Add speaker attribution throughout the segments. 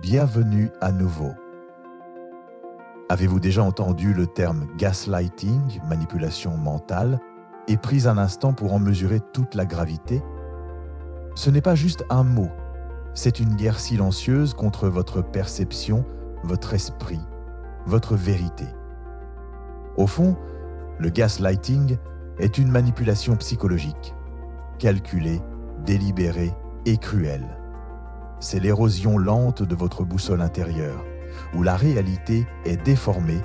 Speaker 1: bienvenue à nouveau. Avez-vous déjà entendu le terme gaslighting, manipulation mentale, et pris un instant pour en mesurer toute la gravité? Ce n'est pas juste un mot, c'est une guerre silencieuse contre votre perception, votre esprit, votre vérité. Au fond, le gaslighting est une manipulation psychologique, calculée, délibérée et cruelle. C'est l'érosion lente de votre boussole intérieure, où la réalité est déformée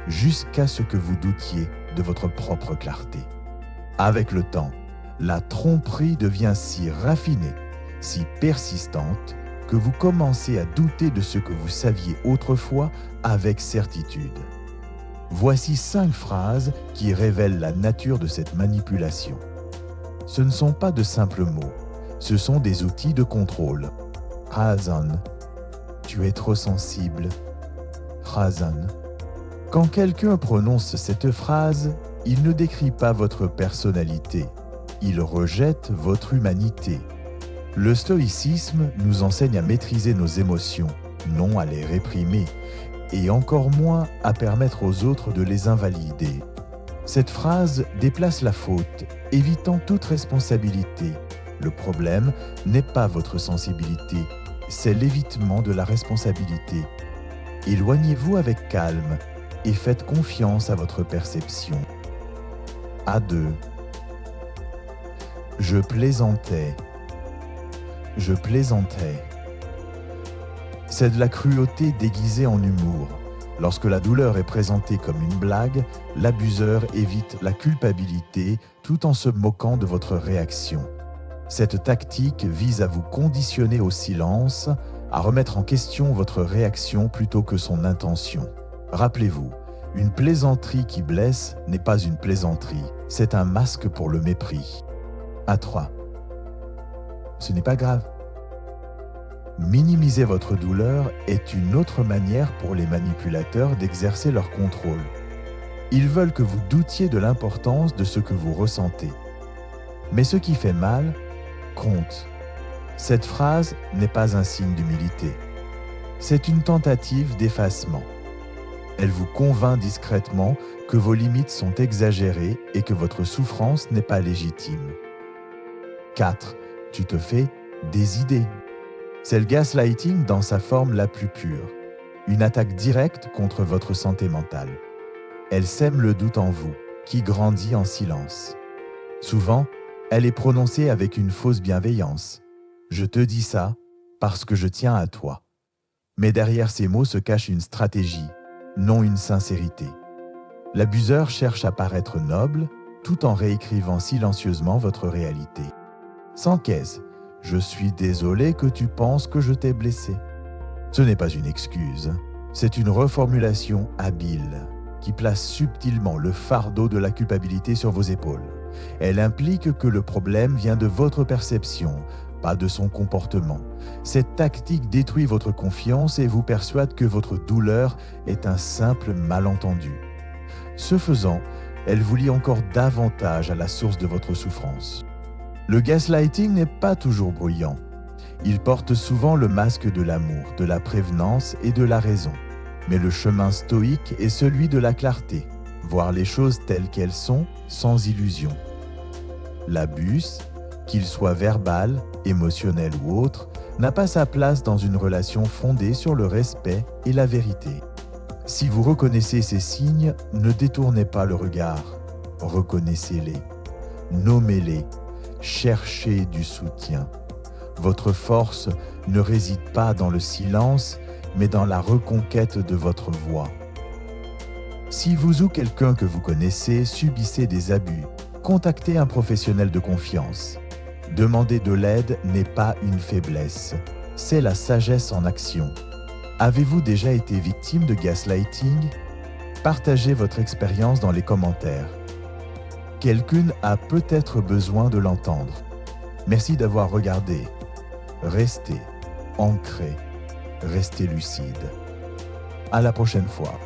Speaker 1: jusqu'à ce que vous doutiez de votre propre clarté. Avec le temps, la tromperie devient si raffinée, si persistante, que vous commencez à douter de ce que vous saviez autrefois avec certitude. Voici 5 phrases qui révèlent la nature de cette manipulation. Ce ne sont pas de simples mots, ce sont des outils de contrôle. Razan, tu es trop sensible. Razan. Quand quelqu'un prononce cette phrase, il ne décrit pas votre personnalité, il rejette votre humanité. Le stoïcisme nous enseigne à maîtriser nos émotions, non à les réprimer, et encore moins à permettre aux autres de les invalider. Cette phrase déplace la faute, évitant toute responsabilité. Le problème n'est pas votre sensibilité, c'est l'évitement de la responsabilité. Éloignez-vous avec calme et faites confiance à votre perception. A2. Je plaisantais. Je plaisantais. C'est de la cruauté déguisée en humour. Lorsque la douleur est présentée comme une blague, l'abuseur évite la culpabilité tout en se moquant de votre réaction. Cette tactique vise à vous conditionner au silence, à remettre en question votre réaction plutôt que son intention. Rappelez-vous, une plaisanterie qui blesse n'est pas une plaisanterie, c'est un masque pour le mépris. A3. Ce n'est pas grave. Minimiser votre douleur est une autre manière pour les manipulateurs d'exercer leur contrôle. Ils veulent que vous doutiez de l'importance de ce que vous ressentez. Mais ce qui fait mal compte. Cette phrase n'est pas un signe d'humilité. C'est une tentative d'effacement. Elle vous convainc discrètement que vos limites sont exagérées et que votre souffrance n'est pas légitime. 4. Tu te fais des idées. C'est le gaslighting dans sa forme la plus pure. Une attaque directe contre votre santé mentale. Elle sème le doute en vous, qui grandit en silence. Souvent, elle est prononcée avec une fausse bienveillance. Je te dis ça parce que je tiens à toi. Mais derrière ces mots se cache une stratégie, non une sincérité. L'abuseur cherche à paraître noble tout en réécrivant silencieusement votre réalité. Sans caisse, je suis désolé que tu penses que je t'ai blessé. Ce n'est pas une excuse, c'est une reformulation habile qui place subtilement le fardeau de la culpabilité sur vos épaules. Elle implique que le problème vient de votre perception, pas de son comportement. Cette tactique détruit votre confiance et vous persuade que votre douleur est un simple malentendu. Ce faisant, elle vous lie encore davantage à la source de votre souffrance. Le gaslighting n'est pas toujours bruyant. Il porte souvent le masque de l'amour, de la prévenance et de la raison. Mais le chemin stoïque est celui de la clarté, voir les choses telles qu'elles sont, sans illusion. L'abus, qu'il soit verbal, émotionnel ou autre, n'a pas sa place dans une relation fondée sur le respect et la vérité. Si vous reconnaissez ces signes, ne détournez pas le regard. Reconnaissez-les, nommez-les, cherchez du soutien. Votre force ne réside pas dans le silence, mais dans la reconquête de votre voix. Si vous ou quelqu'un que vous connaissez subissez des abus, contactez un professionnel de confiance. Demander de l'aide n'est pas une faiblesse, c'est la sagesse en action. Avez-vous déjà été victime de gaslighting? Partagez votre expérience dans les commentaires. Quelqu'un a peut-être besoin de l'entendre. Merci d'avoir regardé. Restez ancré, restez lucide. À la prochaine fois.